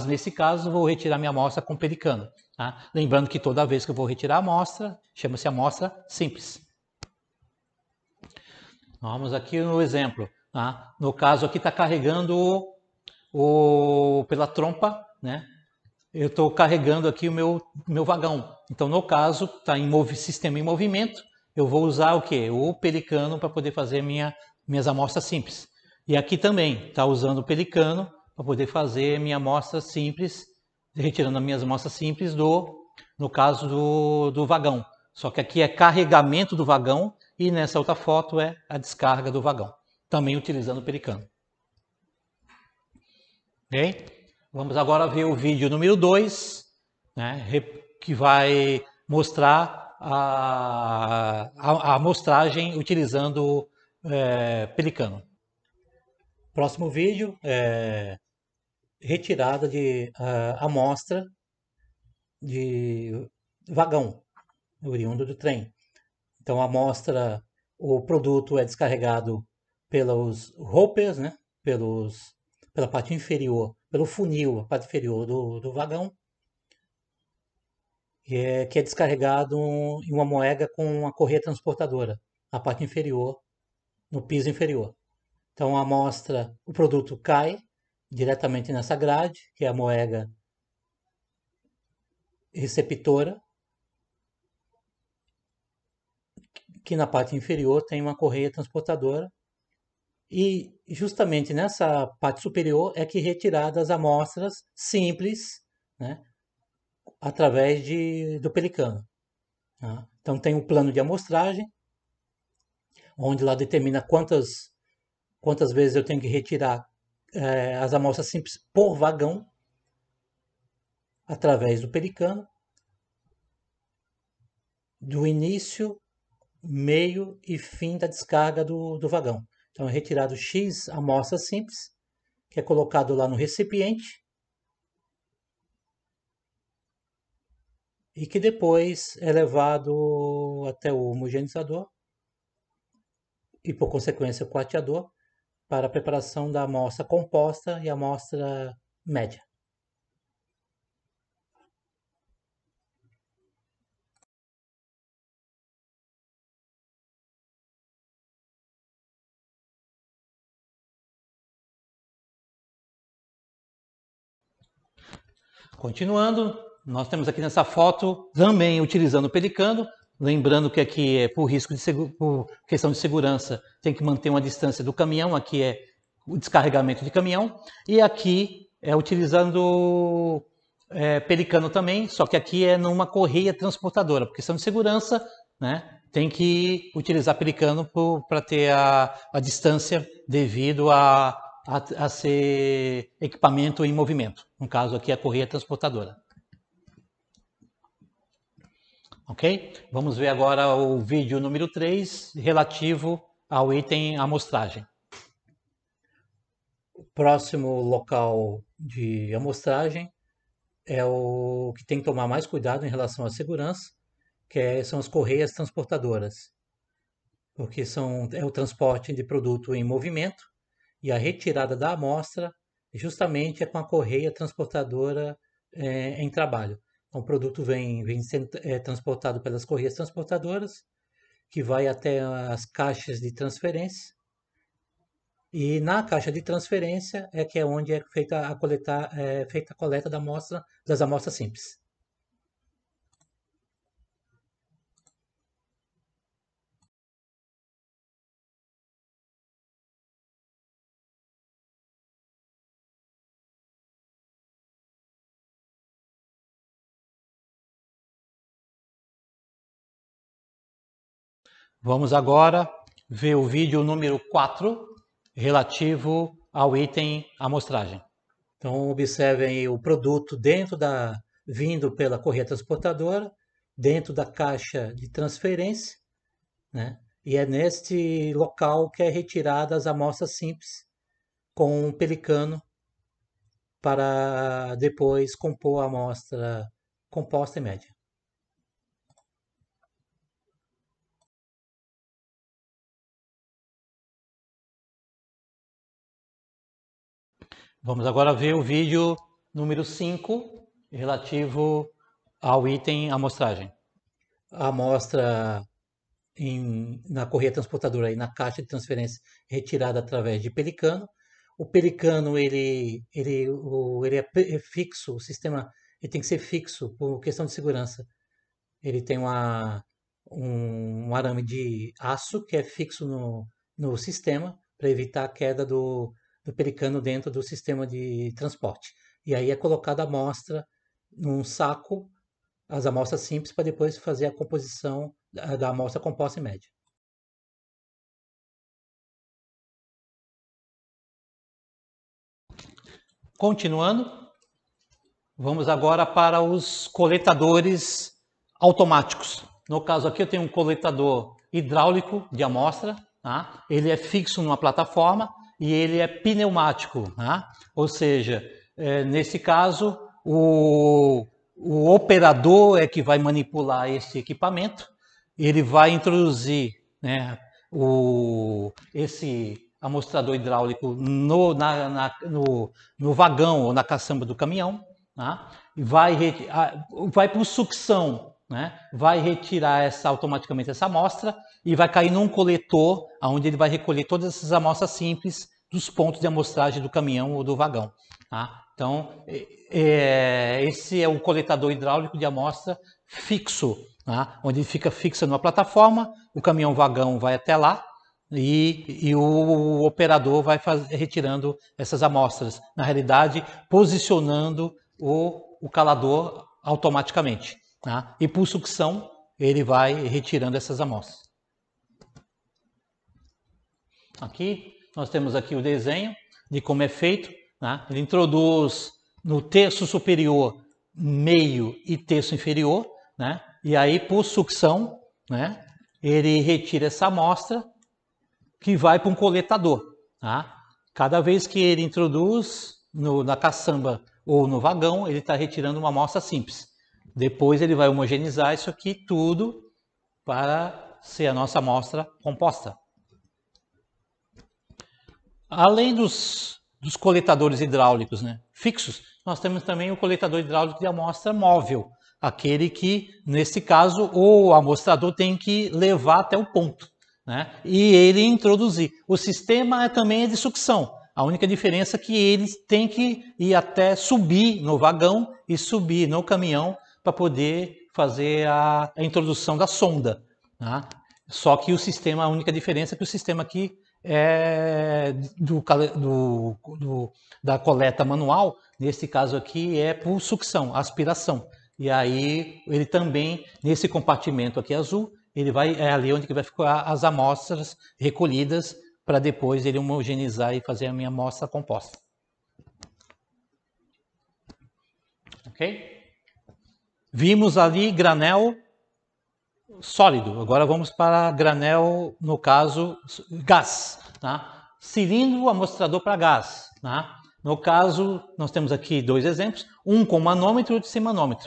A: nesse caso, vou retirar minha amostra com pelicano. Tá? Lembrando que toda vez que eu vou retirar a amostra, chama-se amostra simples. Vamos aqui no exemplo. Tá? No caso aqui está carregando pela trompa, né? Eu estou carregando aqui o meu vagão. Então, no caso, está sistema em movimento, eu vou usar o quê? O pelicano para poder fazer minhas amostras simples. E aqui também está usando o pelicano para poder fazer minha amostra simples, retirando as minhas amostras simples no caso do vagão. Só que aqui é carregamento do vagão e nessa outra foto é a descarga do vagão, também utilizando o pelicano. Ok? Vamos agora ver o vídeo número 2, né, que vai mostrar a amostragem utilizando pelicano. Próximo vídeo é retirada de amostra de vagão, oriundo do trem. Então a amostra, o produto é descarregado pelos hoppers, né, pela parte inferior, pelo funil, a parte inferior do vagão, que é descarregado em uma moega com uma correia transportadora, na parte inferior, no piso inferior. Então a amostra, o produto cai diretamente nessa grade, que é a moega receptora, que na parte inferior tem uma correia transportadora. E justamente nessa parte superior é que retiradas as amostras simples, né, através do pelicano. Tá? Então tem um plano de amostragem, onde lá determina quantas vezes eu tenho que retirar as amostras simples por vagão, através do pelicano, do início, meio e fim da descarga do vagão. Então é retirado X amostras simples, que é colocado lá no recipiente, e que depois é levado até o homogeneizador e, por consequência, o quarteador para a preparação da amostra composta e amostra média. Continuando, nós temos aqui nessa foto também utilizando o pelicano, lembrando que aqui é por questão de segurança, tem que manter uma distância do caminhão, aqui é o descarregamento de caminhão, e aqui é utilizando pelicano também, só que aqui é numa correia transportadora, por questão de segurança, né? Tem que utilizar pelicano para ter a distância devido a ser equipamento em movimento. No caso aqui, a correia transportadora. Ok? Vamos ver agora o vídeo número 3, relativo ao item amostragem. O próximo local de amostragem é o que tem que tomar mais cuidado em relação à segurança, são as correias transportadoras, porque é o transporte de produto em movimento, e a retirada da amostra justamente é com a correia transportadora em trabalho. Então, o produto vem sendo transportado pelas correias transportadoras, que vai até as caixas de transferência, e na caixa de transferência que é onde é feita a coleta das amostras simples. Vamos agora ver o vídeo número 4, relativo ao item amostragem. Então, observem o produto vindo pela correia transportadora, dentro da caixa de transferência, né? E é neste local que é retirada as amostras simples com um pelicano para depois compor a amostra composta e média. Vamos agora ver o vídeo número 5, relativo ao item amostragem. A amostra na correia transportadora e na caixa de transferência retirada através de pelicano. O pelicano ele é fixo, o sistema ele tem que ser fixo por questão de segurança. Ele tem um arame de aço que é fixo no sistema para evitar a queda do pelicano dentro do sistema de transporte. E aí é colocada a amostra num saco, as amostras simples, para depois fazer a composição da amostra composta e média. Continuando, vamos agora para os coletadores automáticos. No caso aqui eu tenho um coletador hidráulico de amostra, tá? Ele é fixo numa plataforma e ele é pneumático, tá? Ou seja, nesse caso o operador é que vai manipular esse equipamento, ele vai introduzir, né, esse amostrador hidráulico no vagão ou na caçamba do caminhão, tá? E vai por sucção, né? Vai retirar automaticamente essa amostra e vai cair num coletor, onde ele vai recolher todas essas amostras simples dos pontos de amostragem do caminhão ou do vagão. Tá? Então, esse é o coletador hidráulico de amostra fixo, tá? Onde ele fica fixo numa plataforma, o caminhão-vagão vai até lá e o operador vai retirando essas amostras. Na realidade, posicionando o calador automaticamente. Tá? E por sucção, ele vai retirando essas amostras. Aqui, nós temos aqui o desenho de como é feito. Tá? Ele introduz no terço superior, meio e terço inferior, né? E aí, por sucção, né, ele retira essa amostra que vai para um coletador. Tá? Cada vez que ele introduz na caçamba ou no vagão, ele está retirando uma amostra simples. Depois ele vai homogeneizar isso aqui tudo para ser a nossa amostra composta. Além dos coletadores hidráulicos, né, fixos, nós temos também o coletador hidráulico de amostra móvel, aquele que, nesse caso, o amostrador tem que levar até o ponto, né, e ele introduzir. O sistema também é de sucção. A única diferença é que eles têm que ir até subir no vagão e subir no caminhão para poder fazer a introdução da sonda. Tá? Só que o sistema, a única diferença é que o sistema aqui é da coleta manual, nesse caso aqui é por sucção, aspiração. E aí ele também, nesse compartimento aqui azul, ele é ali onde que vai ficar as amostras recolhidas para depois ele homogeneizar e fazer a minha amostra composta. Ok? Vimos ali granel sólido. Agora vamos para granel, no caso, gás. Tá? Cilindro amostrador para gás. Tá? No caso, nós temos aqui dois exemplos, um com manômetro e outro sem manômetro.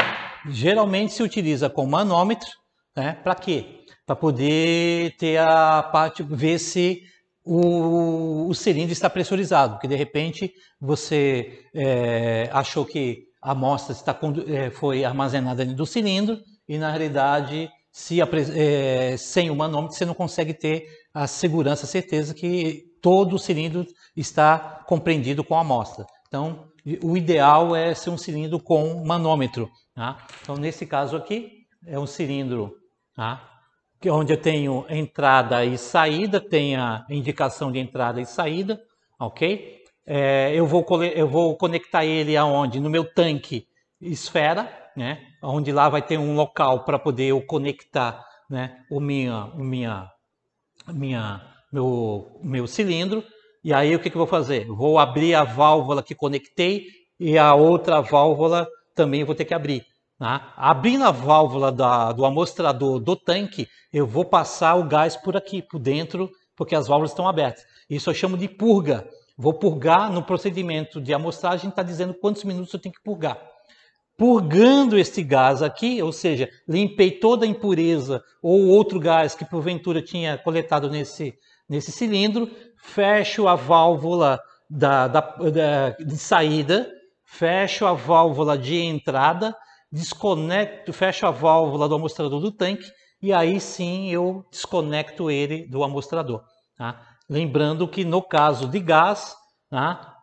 A: Geralmente se utiliza com manômetro, né? Para quê? Para poder ter a parte, ver se o cilindro está pressurizado, porque de repente você achou que a amostra foi armazenada dentro do cilindro e na realidade sem o manômetro você não consegue ter a segurança, a certeza que todo o cilindro está compreendido com a amostra. Então, o ideal é ser um cilindro com manômetro. Tá? Então, nesse caso aqui, é um cilindro, tá? Onde eu tenho entrada e saída, tem a indicação de entrada e saída, ok? Eu vou conectar ele aonde? No meu tanque esfera, né? Onde lá vai ter um local para poder eu conectar, né? Meu cilindro. E aí o que eu vou fazer? Vou abrir a válvula que conectei e a outra válvula também vou ter que abrir. Tá? Abrindo a válvula do amostrador do tanque, eu vou passar o gás por aqui, por dentro, porque as válvulas estão abertas. Isso eu chamo de purga. Vou purgar no procedimento de amostragem, está dizendo quantos minutos eu tenho que purgar. Purgando este gás aqui, ou seja, limpei toda a impureza ou outro gás que porventura tinha coletado nesse cilindro, fecho a válvula de saída, fecho a válvula de entrada, desconecto, fecho a válvula do amostrador do tanque e aí sim eu desconecto ele do amostrador. Tá? Lembrando que no caso de gás, tá?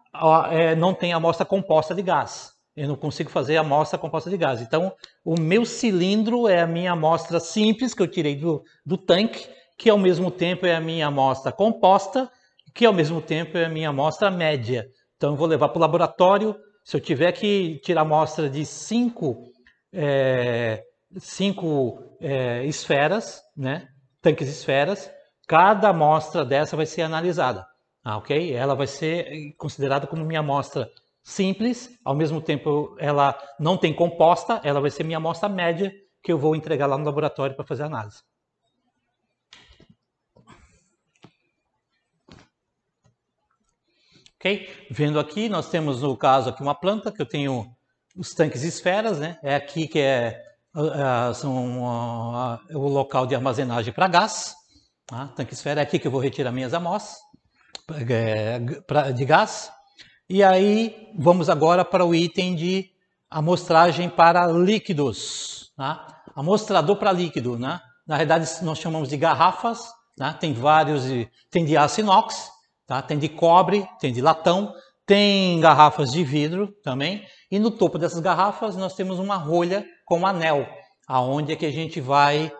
A: Não tem amostra composta de gás. Eu não consigo fazer amostra composta de gás. Então, o meu cilindro é a minha amostra simples que eu tirei do tanque, que ao mesmo tempo é a minha amostra composta, que ao mesmo tempo é a minha amostra média. Então, eu vou levar para o laboratório. Se eu tiver que tirar amostra de 5 esferas, né? Tanques esferas, cada amostra dessa vai ser analisada. Ok? Ela vai ser considerada como minha amostra simples, ao mesmo tempo ela não tem composta, ela vai ser minha amostra média que eu vou entregar lá no laboratório para fazer a análise. Ok? Vendo aqui, nós temos no caso aqui uma planta que eu tenho os tanques esferas, né? É aqui que o local de armazenagem para gás. Tá? Tanque esfera é aqui que eu vou retirar minhas amostras de gás. E aí, vamos agora para o item de amostragem para líquidos. Tá? Amostrador para líquido. Né? Na realidade, nós chamamos de garrafas. Tá? Tem vários, tem de aço inox, tá? Tem de cobre, tem de latão, tem garrafas de vidro também. E no topo dessas garrafas nós temos uma rolha com anel, aonde é que a gente vai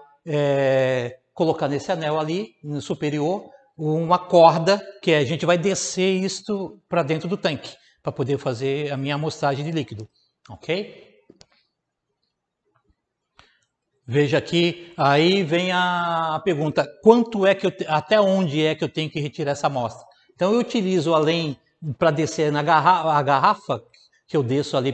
A: colocar nesse anel ali, no superior, uma corda que a gente vai descer isto para dentro do tanque, para poder fazer a minha amostragem de líquido, ok? Veja aqui, aí vem a pergunta, até onde é que eu tenho que retirar essa amostra? Então eu utilizo além, para descer a garrafa, que eu desço ali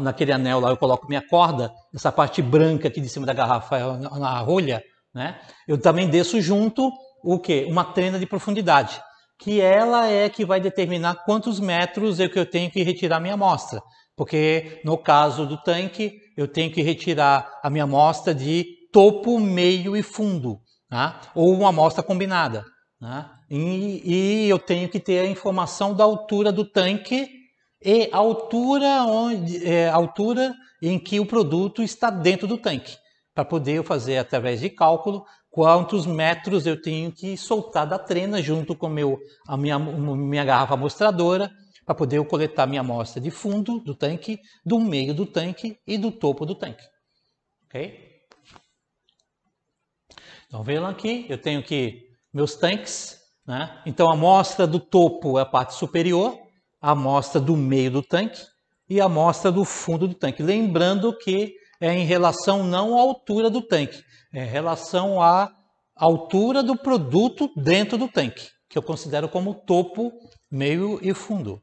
A: naquele anel lá, eu coloco minha corda, essa parte branca aqui de cima da garrafa é na rolha, né? Eu também desço junto o quê? Uma trena de profundidade, que ela é que vai determinar quantos metros que eu tenho que retirar minha amostra. Porque no caso do tanque, eu tenho que retirar a minha amostra de topo, meio e fundo, tá? Ou uma amostra combinada. Tá? E eu tenho que ter a informação da altura do tanque e a altura em que o produto está dentro do tanque, para poder fazer, através de cálculo, quantos metros eu tenho que soltar da trena junto com a minha garrafa amostradora para poder eu coletar minha amostra de fundo do tanque, do meio do tanque e do topo do tanque. Ok? Então vejam aqui, eu tenho aqui meus tanques, né? Então a amostra do topo é a parte superior, a amostra do meio do tanque e a amostra do fundo do tanque. Lembrando que é em relação não à altura do tanque, é em relação à altura do produto dentro do tanque, que eu considero como topo, meio e fundo.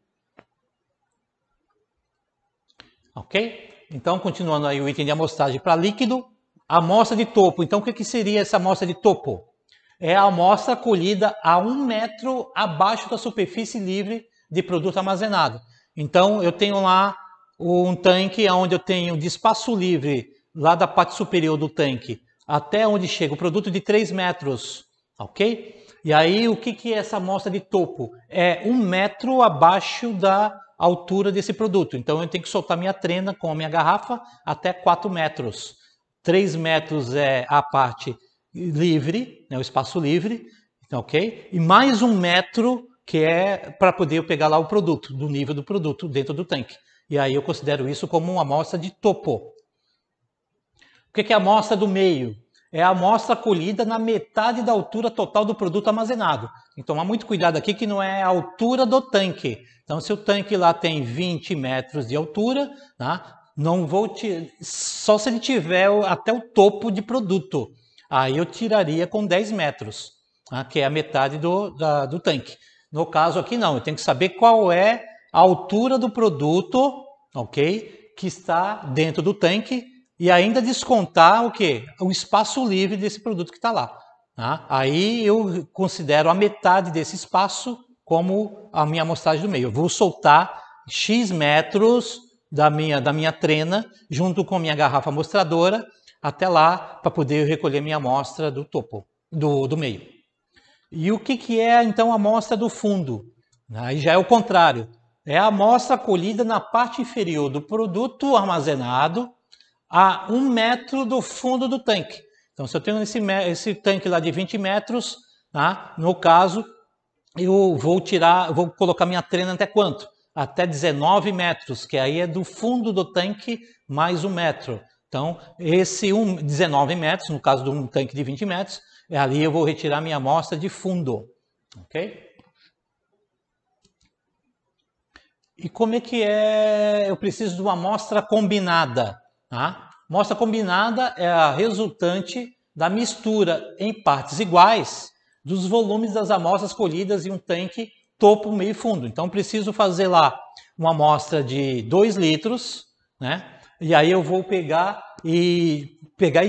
A: Ok? Então, continuando aí o item de amostragem para líquido, a amostra de topo. Então, o que seria essa amostra de topo? É a amostra colhida a 1 metro abaixo da superfície livre de produto armazenado. Então, eu tenho lá um tanque onde eu tenho de espaço livre, lá da parte superior do tanque, até onde chega o produto de 3 metros, ok? E aí, o que é essa amostra de topo? É 1 metro abaixo da altura desse produto. Então, eu tenho que soltar minha trena com a minha garrafa até 4 metros. 3 metros é a parte livre, né, o espaço livre, ok? E mais 1 metro que é para poder eu pegar lá o produto, do nível do produto dentro do tanque. E aí eu considero isso como uma amostra de topo. O que é a amostra do meio? É a amostra colhida na metade da altura total do produto armazenado. Então, toma muito cuidado aqui que não é a altura do tanque. Então, se o tanque lá tem 20 metros de altura, tá? Não vou só se ele tiver até o topo de produto. Aí eu tiraria com 10 metros, tá? Que é a metade do tanque. No caso aqui não, eu tenho que saber qual é a altura do produto, ok? Que está dentro do tanque e ainda descontar o quê? O espaço livre desse produto que está lá. Tá? Aí eu considero a metade desse espaço como a minha amostragem do meio. Eu vou soltar X metros da minha trena junto com a minha garrafa amostradora até lá para poder recolher minha amostra do topo, do meio. E o que é então a amostra do fundo? Aí já é o contrário. É a amostra colhida na parte inferior do produto armazenado a 1 metro do fundo do tanque. Então, se eu tenho esse tanque lá de 20 metros, tá? No caso, eu vou colocar minha trena até quanto? Até 19 metros, que aí é do fundo do tanque mais 1 metro. Então, 19 metros, no caso de um tanque de 20 metros, ali eu vou retirar minha amostra de fundo. Ok? E como é que eu preciso de uma amostra combinada? Tá? Amostra combinada é a resultante da mistura em partes iguais dos volumes das amostras colhidas em um tanque topo, meio e fundo. Então, preciso fazer lá uma amostra de 2 litros, né? E aí eu vou pegar e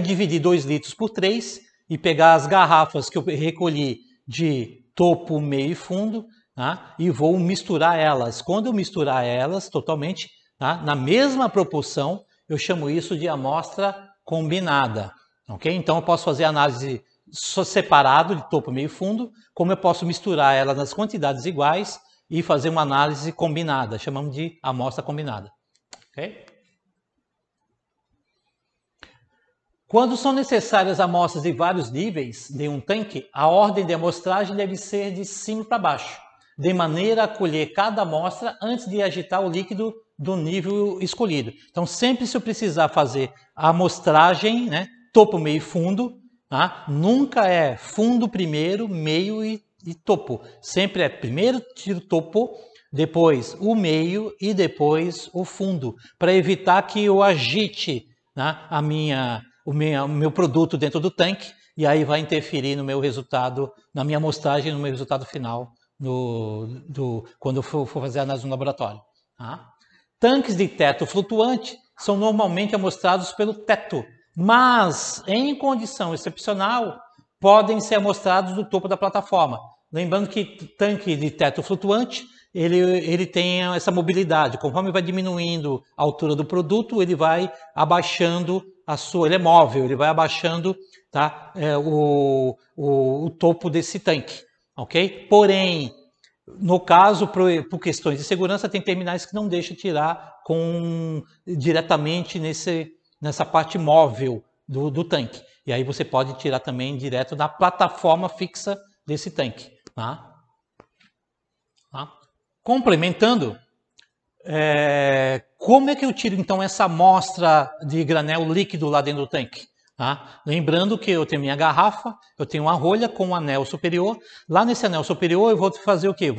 A: dividir 2 litros por 3 e pegar as garrafas que eu recolhi de topo, meio e fundo, tá? E vou misturar elas. Quando eu misturar elas totalmente, tá? Na mesma proporção, eu chamo isso de amostra combinada. Ok? Então eu posso fazer análise separado de topo, meio e fundo, como eu posso misturar ela nas quantidades iguais e fazer uma análise combinada. Chamamos de amostra combinada. Ok? Quando são necessárias amostras de vários níveis de um tanque, a ordem de amostragem deve ser de cima para baixo, de maneira a colher cada amostra antes de agitar o líquido do nível escolhido. Então, sempre se eu precisar fazer a amostragem, né, topo, meio e fundo, tá? Nunca é fundo primeiro, meio e topo. Sempre é primeiro tiro topo, depois o meio e depois o fundo, para evitar que eu agite, né, o meu produto dentro do tanque e aí vai interferir no meu resultado, na minha amostragem, no meu resultado final, quando eu for fazer a análise no laboratório. Tá? Tanques de teto flutuante são normalmente amostrados pelo teto, mas em condição excepcional podem ser amostrados do topo da plataforma. Lembrando que tanque de teto flutuante ele tem essa mobilidade. Conforme vai diminuindo a altura do produto, ele vai abaixando ele é móvel, ele vai abaixando, tá, o topo desse tanque, ok? Porém, no caso, por questões de segurança, tem terminais que não deixam tirar diretamente nessa parte móvel do tanque. E aí você pode tirar também direto da plataforma fixa desse tanque. Tá? Tá? Complementando, como é que eu tiro então essa amostra de granel líquido lá dentro do tanque? Tá? Lembrando que eu tenho minha garrafa, eu tenho uma rolha com um anel superior. Lá nesse anel superior eu vou fazer o quê?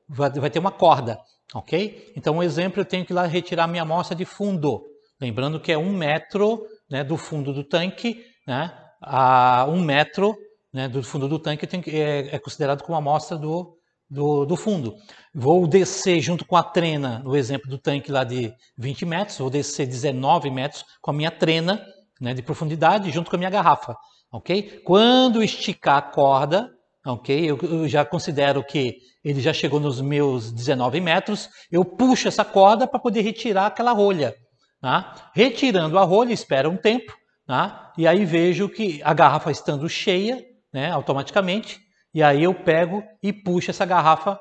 A: Vai ter uma corda, ok? Então, um exemplo, eu tenho que ir lá retirar minha amostra de fundo. Lembrando que é 1 metro, né, do fundo do tanque, né, a 1 metro, né, do fundo do tanque é considerado como amostra do fundo. Vou descer junto com a trena, no exemplo do tanque lá de 20 metros, vou descer 19 metros com a minha trena, né, de profundidade, junto com a minha garrafa, ok? Quando esticar a corda, ok? Eu já considero que ele já chegou nos meus 19 metros, eu puxo essa corda para poder retirar aquela rolha. Tá? Retirando a rolha, espera um tempo, tá? E aí vejo que a garrafa estando cheia, né, automaticamente, e aí eu pego e puxo essa garrafa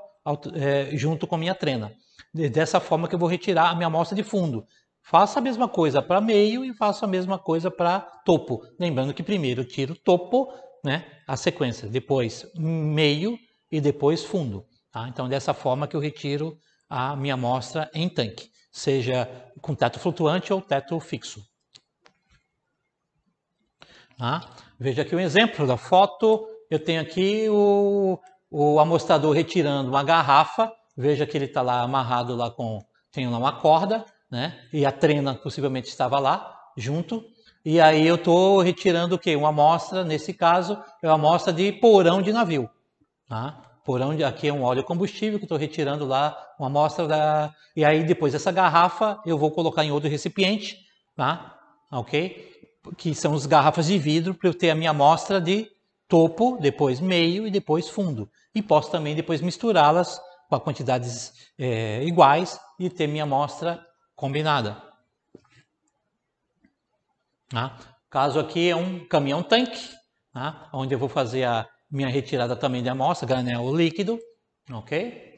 A: junto com a minha trena. Dessa forma que eu vou retirar a minha amostra de fundo. Faço a mesma coisa para meio e faço a mesma coisa para topo. Lembrando que primeiro eu tiro topo, né, a sequência, depois meio e depois fundo. Tá? Então, dessa forma que eu retiro a minha amostra em tanque, seja com teto flutuante ou teto fixo. Tá? Veja aqui um exemplo da foto. Eu tenho aqui o amostrador retirando uma garrafa. Veja que ele está lá amarrado lá tem lá uma corda, né? E a trena possivelmente estava lá junto. E aí eu estou retirando o quê? Uma amostra, nesse caso, é uma amostra de porão de navio. Tá? Porão aqui é um óleo combustível que estou retirando lá uma amostra e aí depois essa garrafa eu vou colocar em outro recipiente, tá? Ok? Que são as garrafas de vidro para eu ter a minha amostra de topo, depois meio e depois fundo. E posso também depois misturá-las com quantidades iguais e ter minha amostra combinada. Tá? Caso aqui é um caminhão-tanque, tá? Onde eu vou fazer a minha retirada também de amostra, granel líquido, ok?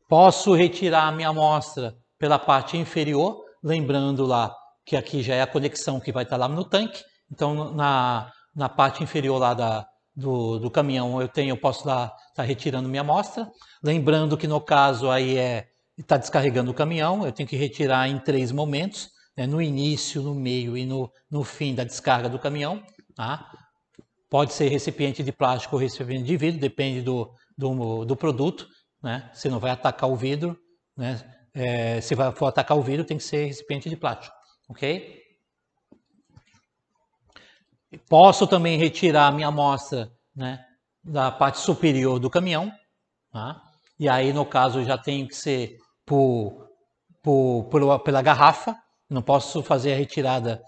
A: Posso retirar a minha amostra pela parte inferior, lembrando lá que aqui já é a conexão que vai estar lá no tanque. Então, na parte inferior lá do caminhão, eu posso estar retirando minha amostra. Lembrando que no caso aí está descarregando o caminhão, eu tenho que retirar em 3 momentos, né, no início, no meio e no fim da descarga do caminhão. Tá? Pode ser recipiente de plástico ou recipiente de vidro, depende do produto, né? Se não vai atacar o vidro, né? Se for atacar o vidro, tem que ser recipiente de plástico, ok? Posso também retirar a minha amostra, né, da parte superior do caminhão, tá? E aí, no caso, já tem que ser pela garrafa, não posso fazer a retirada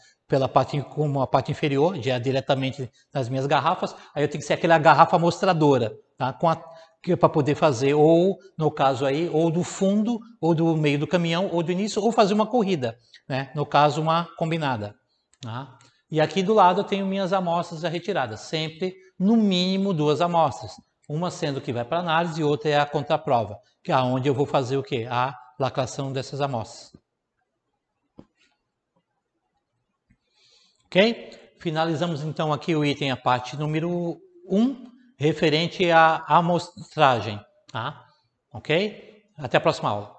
A: como a parte inferior, já diretamente nas minhas garrafas, aí eu tenho que ser aquela garrafa mostradora, tá? Para poder fazer, ou no caso aí, ou do fundo, ou do meio do caminhão, ou do início, ou fazer uma corrida, né? No caso, uma combinada. Tá? E aqui do lado eu tenho minhas amostras já retiradas, sempre no mínimo 2 amostras, uma sendo que vai para análise e outra é a contraprova, que é onde eu vou fazer o quê? A lacração dessas amostras. Ok? Finalizamos então aqui o item, a parte número 1, referente à amostragem. Tá? Ok? Até a próxima aula.